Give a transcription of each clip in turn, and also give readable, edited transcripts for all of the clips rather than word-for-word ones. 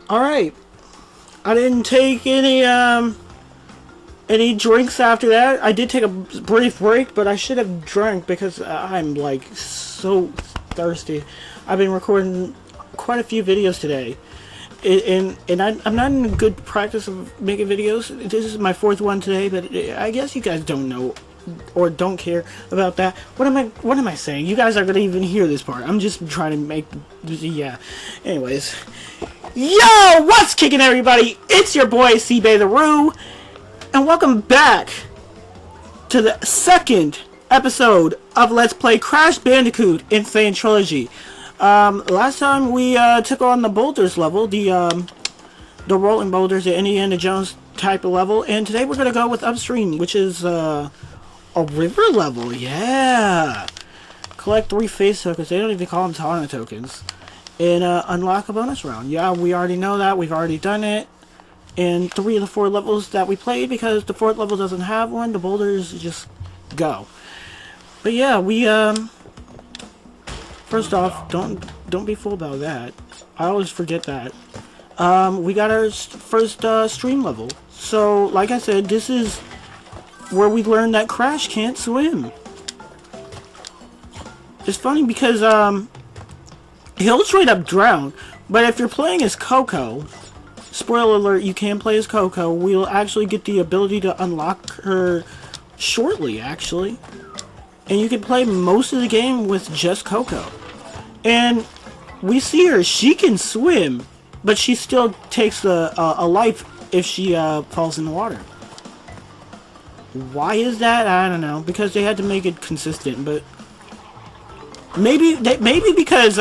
Alright. I didn't take any drinks after that. I did take a brief break, but I should have drank because I'm like so thirsty. I've been recording quite a few videos today. And I'm not in a good practice of making videos. This is my fourth one today, but I guess you guys don't know or don't care about that. What am I saying? You guys are gonna even hear this part. I'm just trying to make, yeah. Anyways, yo, what's kicking, everybody? It's your boy SIEBAYROO, and welcome back to the second episode of Let's Play Crash Bandicoot Insane Trilogy. Last time we took on the boulders level, the rolling boulders, the Indiana Jones type of level, and today we're gonna go with Upstream, which is a river level. Yeah, collect 3 face tokens. They don't even call them Tana tokens, and unlock a bonus round. Yeah, we already know that. We've already done it in 3 of the 4 levels that we played, because the 4th level doesn't have one. The boulders just go. But yeah, we first off, don't be fooled about that. I always forget that. We got our first stream level. So, like I said, this is where we learned that Crash can't swim. It's funny because he'll straight up drown. But if you're playing as Coco, spoiler alert, you can play as Coco. We'll actually get the ability to unlock her shortly, actually. And you can play most of the game with just Coco. And we see her, she can swim, but she still takes a life if she falls in the water. Why is that? I don't know. Because they had to make it consistent, but maybe because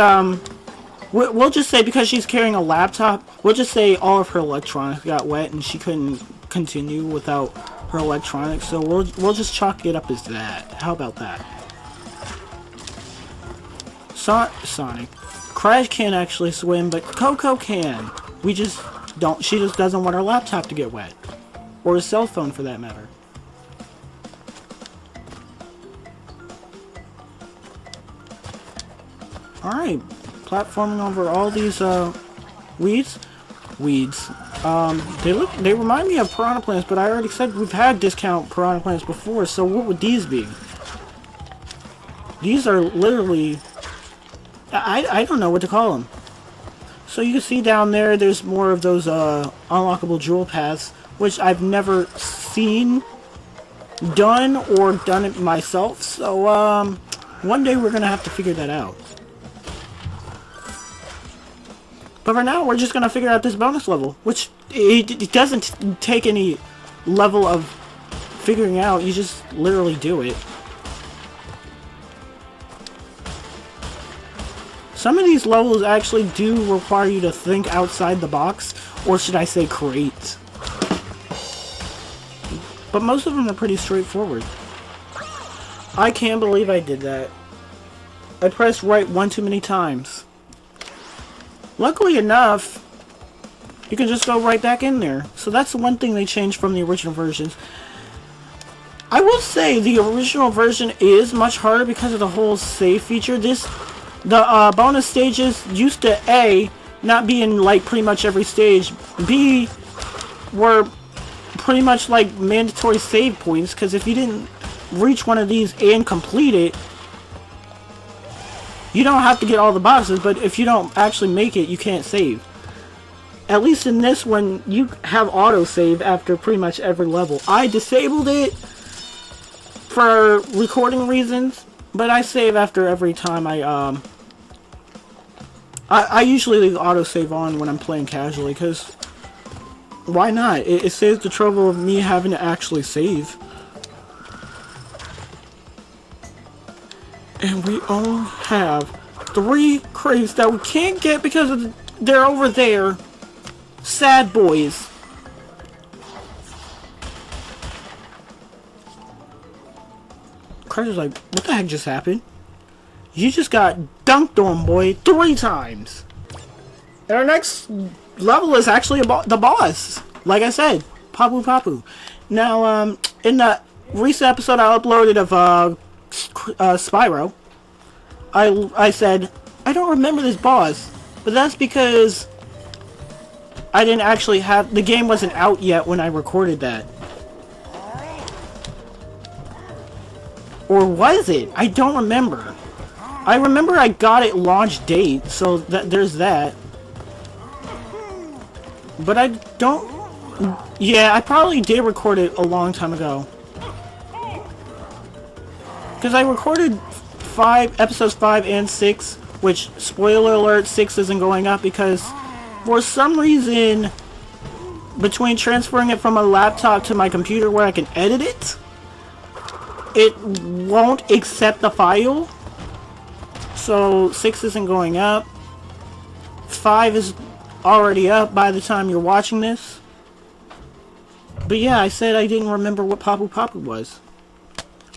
we'll just say because she's carrying a laptop, we'll just say all of her electronics got wet and she couldn't continue without her electronics, so we'll just chalk it up as that. How about that? Sonic. Crash can't actually swim, but Coco can. We just don't. She just doesn't want her laptop to get wet, or a cell phone for that matter. All right, platforming over all these weeds. They remind me of piranha plants, but I already said we've had discount piranha plants before, so what would these be? These are literally, I don't know what to call them. So you can see down there, there's more of those unlockable jewel paths, which I've never seen done or done it myself, so one day we're gonna have to figure that out. But for now, we're just gonna figure out this bonus level, which it doesn't take any level of figuring out. You just literally do it. Some of these levels actually do require you to think outside the box, or should I say create. But most of them are pretty straightforward. I can't believe I did that. I pressed right one too many times. Luckily enough, you can just go right back in there. So that's the one thing they changed from the original versions. I will say the original version is much harder because of the whole save feature. The bonus stages used to A, not be in like pretty much every stage. B, were pretty much like mandatory save points, because if you didn't reach one of these and complete it, you don't have to get all the boxes, but if you don't actually make it, you can't save. At least in this one, you have autosave after pretty much every level. I disabled it for recording reasons, but I save after every time I usually leave autosave on when I'm playing casually, because why not? It saves the trouble of me having to actually save. And we only have 3 crates that we can't get because they're over there. Sad boys. Crash is like, what the heck just happened? You just got dunked on, boy, 3 times. And our next level is actually the boss. Like I said, Papu. Now, in the recent episode I uploaded of Spyro, I said I don't remember this boss, but that's because I didn't actually have... The game wasn't out yet when I recorded that. Or was it? I don't remember. I remember I got it launch date, so there's that. But I don't... Yeah, I probably did record it a long time ago. Because I recorded episodes 5 and 6, which, spoiler alert, 6 isn't going up because for some reason, between transferring it from a laptop to my computer where I can edit it, it won't accept the file. So 6 isn't going up. 5 is already up by the time you're watching this. But yeah, I said I didn't remember what Papu Papu was.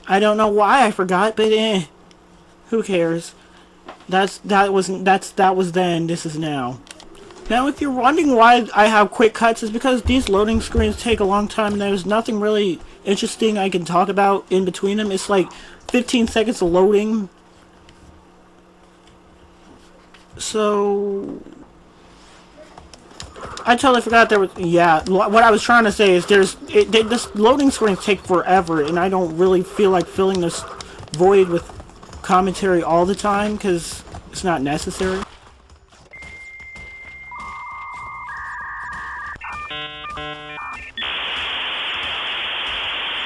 I don't know why I forgot, but who cares? That was then, this is now. Now, if you're wondering why I have quick cuts, it's because these loading screens take a long time and there's nothing really interesting I can talk about in between them. It's like 15 seconds of loading. So I totally forgot there was... Yeah, what I was trying to say is this loading screens take forever, and I don't really feel like filling this void with commentary all the time, because it's not necessary.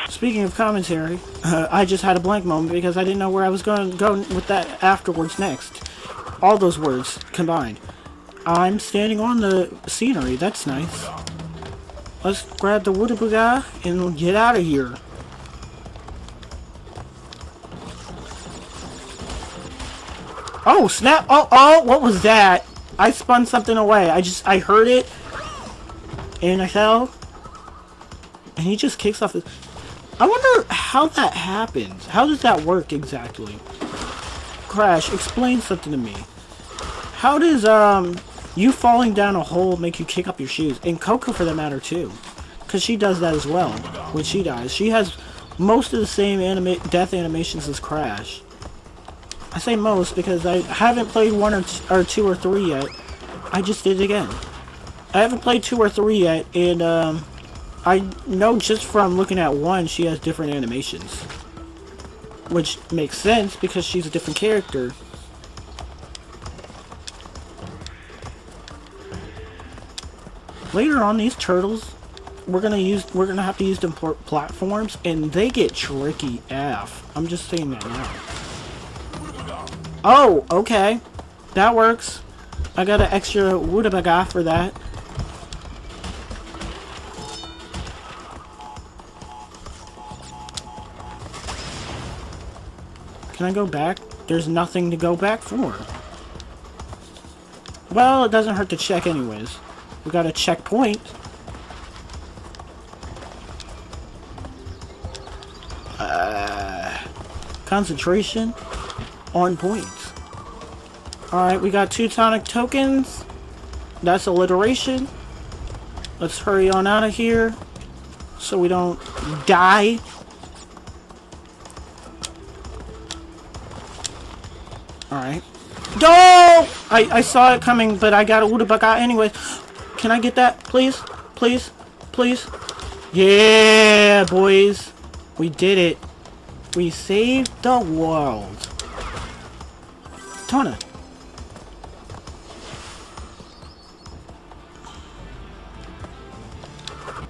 Speaking of commentary, I just had a blank moment because I didn't know where I was going to go with that afterwards next. All those words combined. I'm standing on the scenery. That's nice. Let's grab the Woodabuga and get out of here. Oh, snap! Oh, what was that? I spun something away. I heard it, and I fell, and he just kicks off his... I wonder how that happens. How does that work exactly? Crash, explain something to me. How does, you falling down a hole make you kick up your shoes? And Coco, for that matter, too. Because she does that as well when she dies. She has most of the same death animations as Crash. I say most because I haven't played 1 or 2 or 3 yet. I just did it again. I haven't played 2 or 3 yet, and I know just from looking at 1 she has different animations. Which makes sense because she's a different character. Later on, these turtles, we're gonna have to use them for platforms, and they get tricky AF. I'm just saying that now. Oh, okay. That works. I got an extra Woodabaga for that. Can I go back? There's nothing to go back for. Well, it doesn't hurt to check anyways. We got a checkpoint. Concentration on point. Alright, we got 2 tonic tokens. That's alliteration. Let's hurry on out of here so we don't die. Alright. No! I saw it coming, but I got a Woodabuga anyways. Can I get that? Please? Please? Please? Yeah, boys. We did it. We saved the world. Tona.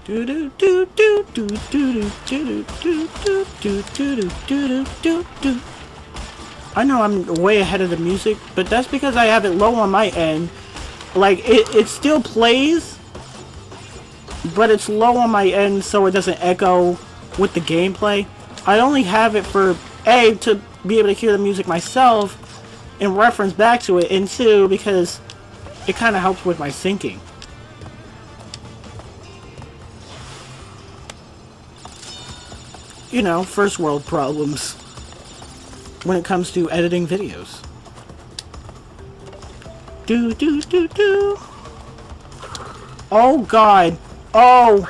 Do do do do do do do do do do do do do do do. I know I'm way ahead of the music, but that's because I have it low on my end. Like, it still plays, but it's low on my end so it doesn't echo with the gameplay. I only have it for, A, to be able to hear the music myself and reference back to it, and 2, because it kind of helps with my syncing. You know, first world problems when it comes to editing videos. Do do do do. Oh god. Oh,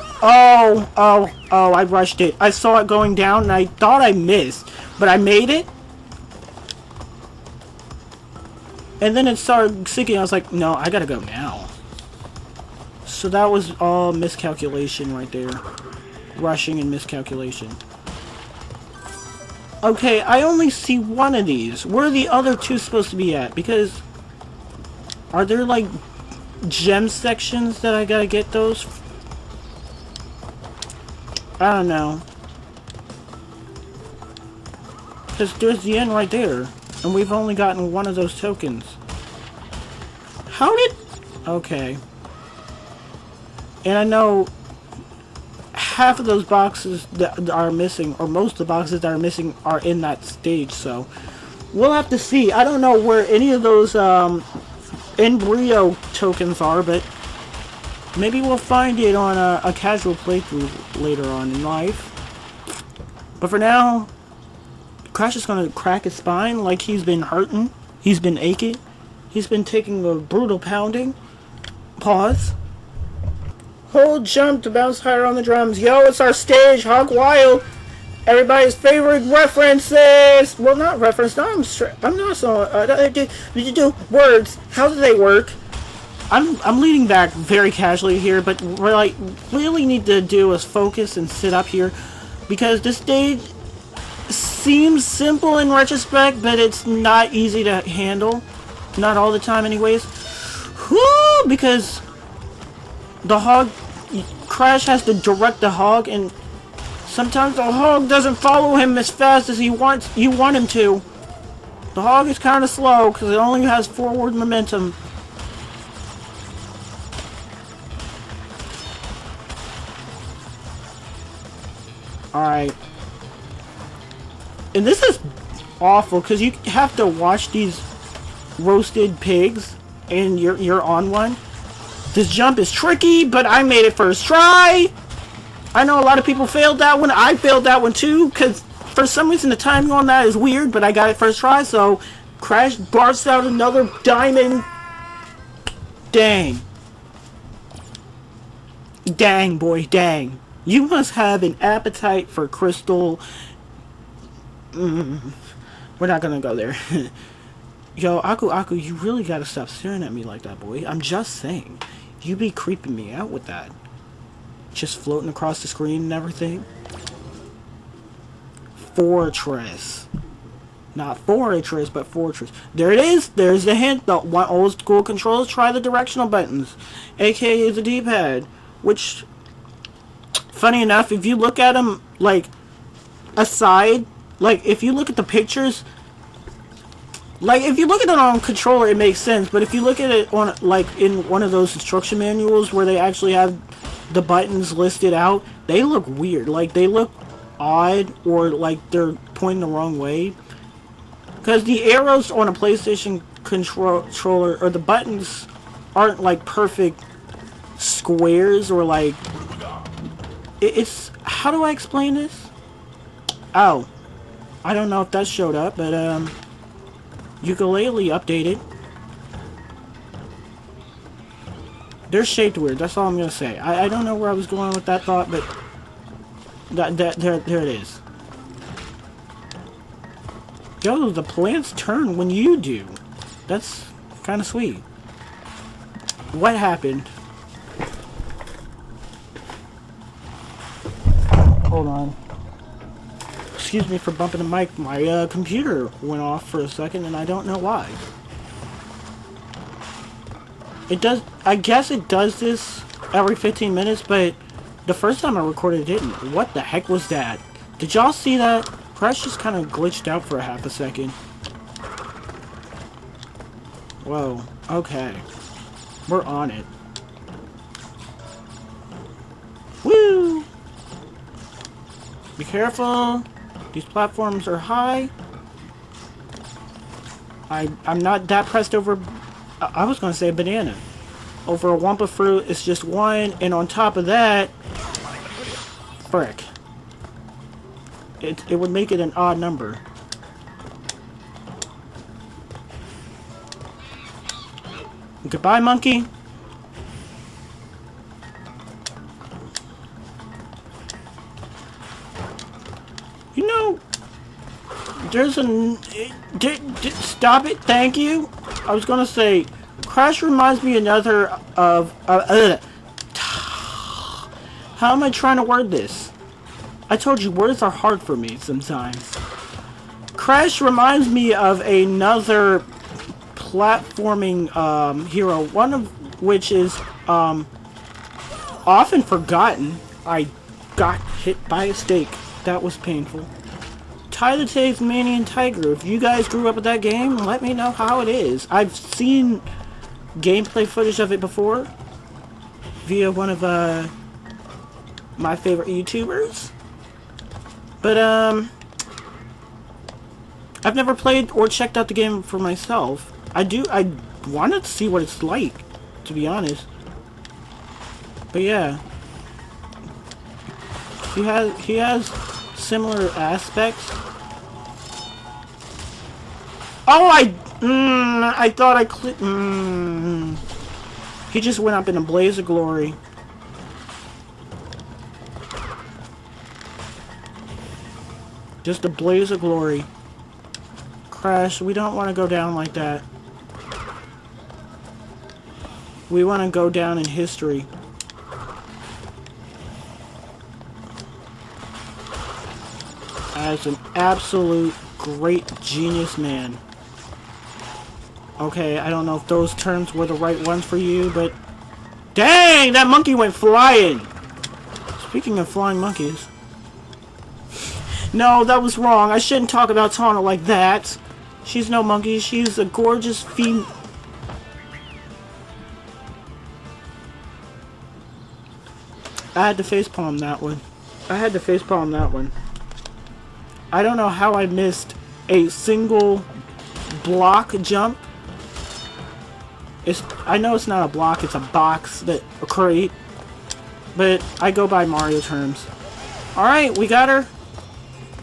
I rushed it. I saw it going down and I thought I missed, but I made it. And then it started sinking. I was like, no, I gotta go now. So that was all miscalculation right there. Rushing and miscalculation. Okay, I only see one of these. Where are the other two supposed to be at? Because... are there, like, gem sections that I gotta get those? I don't know. Because there's the end right there. And we've only gotten one of those tokens. How did... okay. And I know... half of those boxes that are missing, or most of the boxes that are missing, are in that stage, so... we'll have to see. I don't know where any of those, embryo tokens are, but... maybe we'll find it on a casual playthrough later on in life. But for now... Crash is gonna crack his spine like he's been hurting. He's been aching. He's been taking a brutal pounding. Pause. Hold jump to bounce higher on the drums. Yo, it's our stage, Hog Wild. Everybody's favorite references. Well, not reference. No, I'm not so. Do words. How do they work? I'm leaning back very casually here, but what I really need to do is focus and sit up here, because this stage seems simple in retrospect, but it's not easy to handle. Not all the time, anyways. Whoo! Because the hog, Crash has to direct the hog, and sometimes the hog doesn't follow him as fast as you want him to. The hog is kind of slow because it only has forward momentum. Alright. And this is awful because you have to watch these roasted pigs and you're on one. This jump is tricky, but I made it first try. I know a lot of people failed that one. I failed that one too, because for some reason the timing on that is weird, but I got it first try, so Crash barks out another diamond. Dang. Dang, boy, dang. You must have an appetite for crystal. We're not gonna go there. Yo, Aku, you really gotta stop staring at me like that, boy. I'm just saying. You be creeping me out with that. Just floating across the screen and everything. Fortress. Not fortress, but fortress. There it is. There's the hint. The one old school controls. Try the directional buttons, aka the D-pad. Which, funny enough, if you look at them like aside, like if you look at the pictures, like if you look at it on controller, it makes sense. But if you look at it on like in one of those instruction manuals where they actually have the buttons listed out, they look weird. Like they look odd, or like they're pointing the wrong way. Because the arrows on a PlayStation controller, or the buttons, aren't like perfect squares, or like it's how do I explain this? Oh, I don't know if that showed up, but ukulele updated. They're shaped weird. That's all I'm gonna say. I don't know where I was going with that thought, but there it is. Yo, the plants turn when you do. That's kind of sweet. What happened? Hold on. Excuse me for bumping the mic. My computer went off for a second, and I don't know why. It does. I guess it does this every 15 minutes, but the first time I recorded it didn't. What the heck was that? Did y'all see that? Crash just kind of glitched out for a half a second. Whoa. Okay. We're on it. Woo! Be careful. These platforms are high. I'm not that pressed over... I was going to say a banana. Over a Wumpa fruit, it's just one. And on top of that... Frick. It would make it an odd number. Goodbye, monkey. You know, there's a... Stop it, thank you. I was gonna say, Crash reminds me another of... How am I trying to word this? I told you, words are hard for me sometimes. Crash reminds me of another platforming hero, one of which is often forgotten. I got hit by a stake. That was painful. Tyler Tate's Manian Tiger. If you guys grew up with that game, let me know how it is. I've seen gameplay footage of it before via one of my favorite YouTubers. But I've never played or checked out the game for myself. I wanted to see what it's like, to be honest. But yeah. He has similar aspects. Oh, I thought I clicked. He just went up in a blaze of glory. Just a blaze of glory. Crash, we don't want to go down like that. We want to go down in history. As an absolute great genius man. Okay, I don't know if those terms were the right ones for you, but... Dang! That monkey went flying! Speaking of flying monkeys... No, that was wrong. I shouldn't talk about Tana like that. She's no monkey. She's a gorgeous female... I had to facepalm that one. I don't know how I missed a single block jump. I know it's not a block, it's a box, a crate. But I go by Mario terms. Alright, we got her.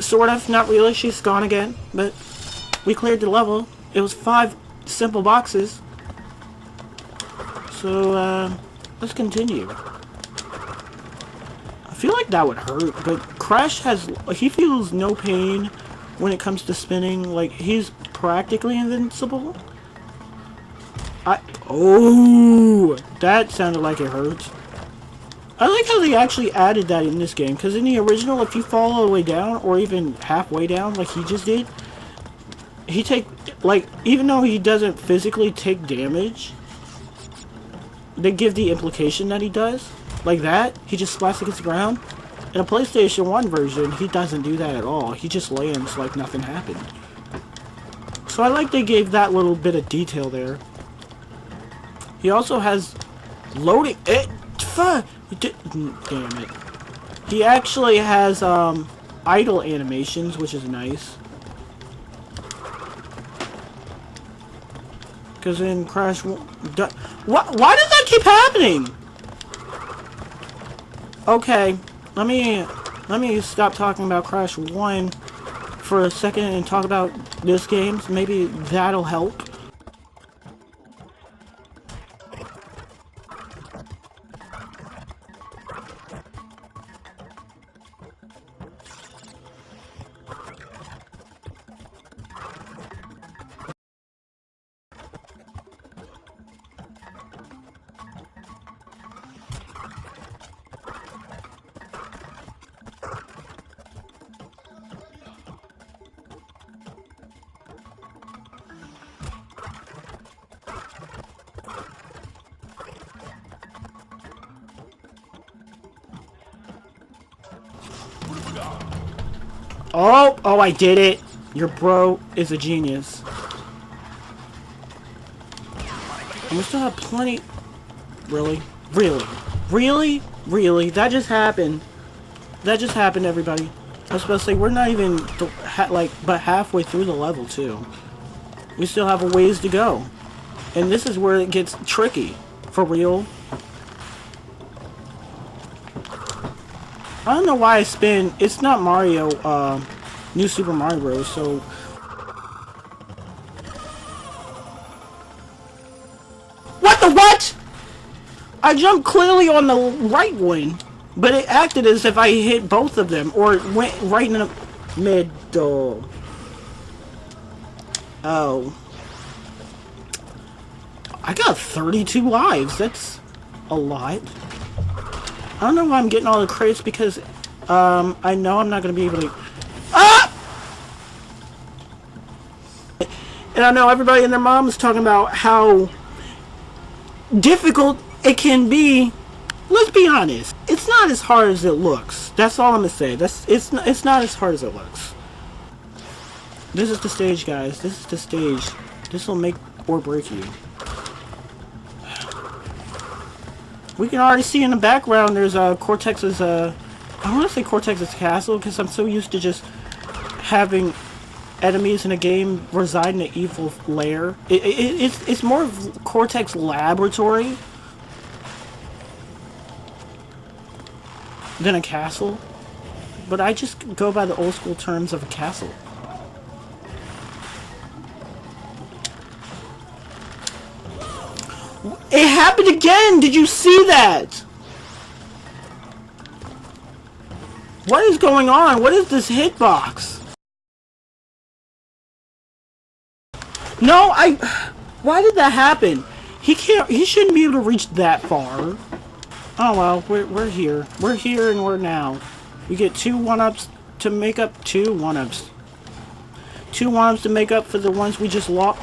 Sort of, not really, she's gone again. But we cleared the level. It was 5 simple boxes. So, let's continue. I feel like that would hurt, but Crash he feels no pain when it comes to spinning. Like, he's practically invincible. Oh, that sounded like it hurts. I like how they actually added that in this game, because in the original, if you fall all the way down, or even halfway down, like he just did, even though he doesn't physically take damage, they give the implication that he does. Like that, he just splats against the ground. In a PlayStation 1 version, he doesn't do that at all. He just lands like nothing happened. So I like they gave that little bit of detail there. He also has loading... Damn it. He actually has idle animations, which is nice. Because in Crash... Why does that keep happening? Okay, let me stop talking about Crash 1 for a second and talk about this game. Maybe that'll help. Oh, I did it. Your bro is a genius. And we still have plenty... Really? Really? That just happened. Everybody. I was supposed to say, we're not even, but halfway through the level, too. We still have a ways to go. And this is where it gets tricky. For real. I don't know why I spin... It's not Mario, New Super Mario Bros, so... What? I jumped clearly on the right one, but it acted as if I hit both of them, or it went right in the middle. Oh. I got 32 lives, that's a lot. I don't know why I'm getting all the crates because I know I'm not going to be able to... Ah! And I know everybody and their mom is talking about how difficult it can be. Let's be honest. It's not as hard as it looks. That's all I'm going to say. It's not as hard as it looks. This is the stage, guys. This is the stage. This will make or break you. We can already see in the background there's Cortex's, I want to say Cortex's castle because I'm so used to just having enemies in a game reside in an evil lair. It's more of Cortex laboratory than a castle. But I just go by the old school terms of a castle. It happened again! Did you see that? What is going on? What is this hitbox? No, why did that happen? He shouldn't be able to reach that far. Oh well, we're here. We're here and we're now. We get 2 1-ups to make up 2 1-ups. 2 1-ups to make up for the ones we just lost.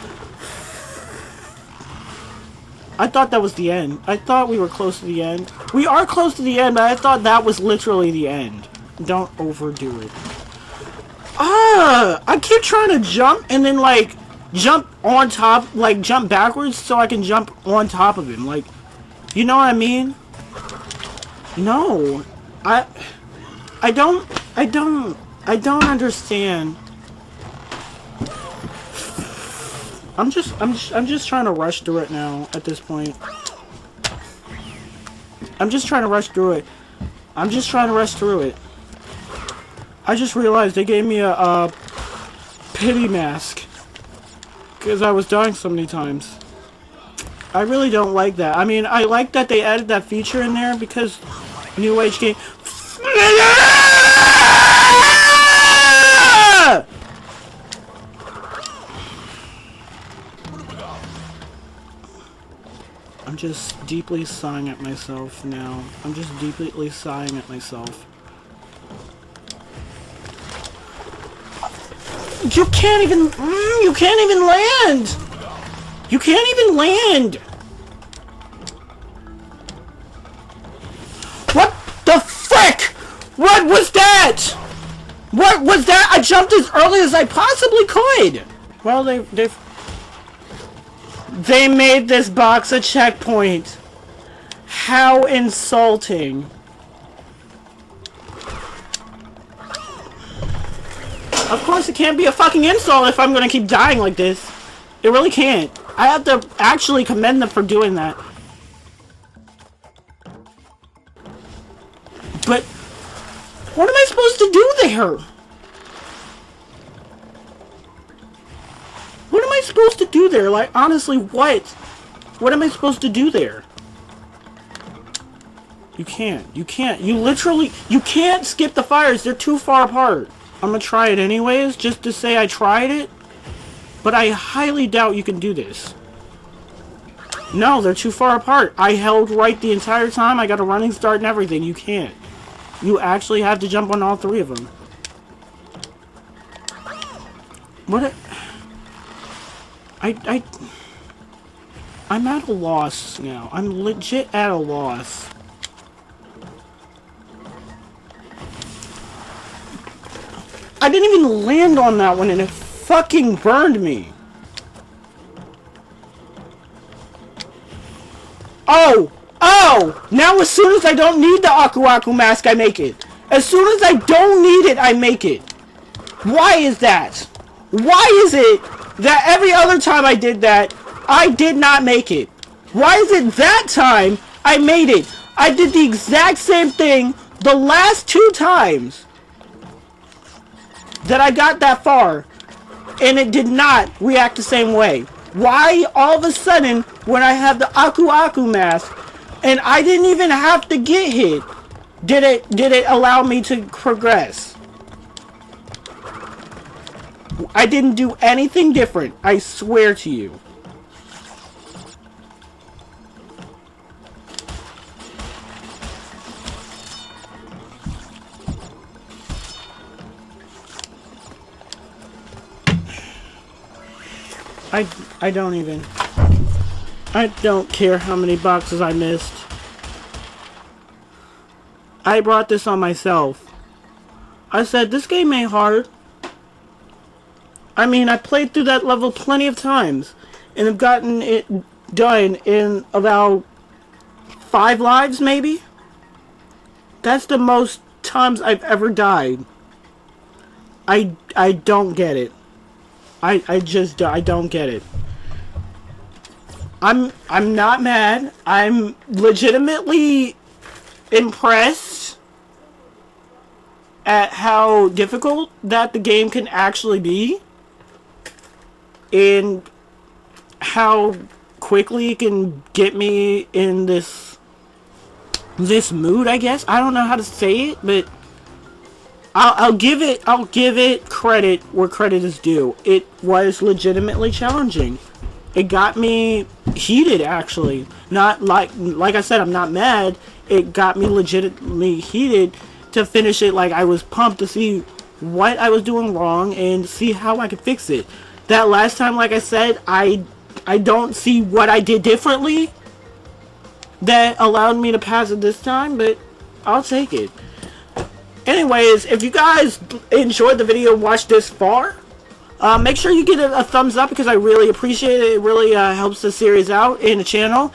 I thought that was the end. I thought we were close to the end. We are close to the end, but I thought that was literally the end. Don't overdo it. I keep trying to jump and then like jump on top, like jump backwards so I can jump on top of him. Like, you know what I mean? No. I don't understand. I'm just trying to rush through it now at this point. I'm just trying to rush through it. I'm just trying to rush through it. I just realized they gave me a pity mask because I was dying so many times. I really don't like that. I mean, I like that they added that feature in there because New Age game. I'm just deeply sighing at myself now. I'm just deeply sighing at myself. You can't even land! You can't even land! What the frick? What was that? What was that? I jumped as early as I possibly could! Well, they made this box a checkpoint. How insulting. Of course it can't be a fucking insult if I'm gonna keep dying like this. It really can't. I have to actually commend them for doing that. But what am I supposed to do there? What am I supposed to do there? Like, honestly, what? What am I supposed to do there? You can't. You can't. You literally... You can't skip the fires. They're too far apart. I'm gonna try it anyways, just to say I tried it. But I highly doubt you can do this. No, they're too far apart. I held right the entire time. I got a running start and everything. You can't. You actually have to jump on all 3 of them. What? I'm at a loss now. I'm legit at a loss. I didn't even land on that one and it fucking burned me. Oh! Oh! Now as soon as I don't need the Aku Aku mask, I make it. As soon as I don't need it, I make it. Why is that? Why is it that every other time I did that, I did not make it? Why is it that time I made it? I did the exact same thing the last 2 times that I got that far, and it did not react the same way. Why all of a sudden, when I have the Aku Aku mask, and I didn't even have to get hit, did it allow me to progress? I didn't do anything different, I swear to you. I don't even. I don't care how many boxes I missed. I brought this on myself. I said, this game ain't hard. I mean, I played through that level plenty of times. And have gotten it done in about 5 lives, maybe? That's the most times I've ever died. I don't get it. I don't get it. I'm not mad. I'm legitimately impressed at how difficult that the game can actually be, and how quickly it can get me in this mood, I guess. I don't know how to say it, but I'll give it credit where credit is due. It was legitimately challenging. It got me heated, actually. Not like I said, I'm not mad. It got me legitimately heated to finish it. Like, I was pumped to see what I was doing wrong and see how I could fix it. That last time, like I said, I don't see what I did differently that allowed me to pass it this time, but I'll take it. Anyways, if you guys enjoyed the video, watched this far, make sure you give it a thumbs up, because I really appreciate it. It really helps the series out in the channel,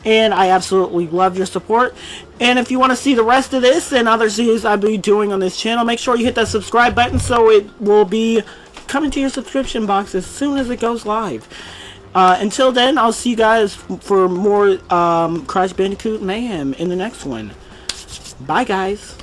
and I absolutely love your support. And if you want to see the rest of this and other series I'll be doing on this channel, make sure you hit that subscribe button so it will be coming to your subscription box as soon as it goes live. Until then, I'll see you guys for more Crash Bandicoot Mayhem in the next one. Bye, guys.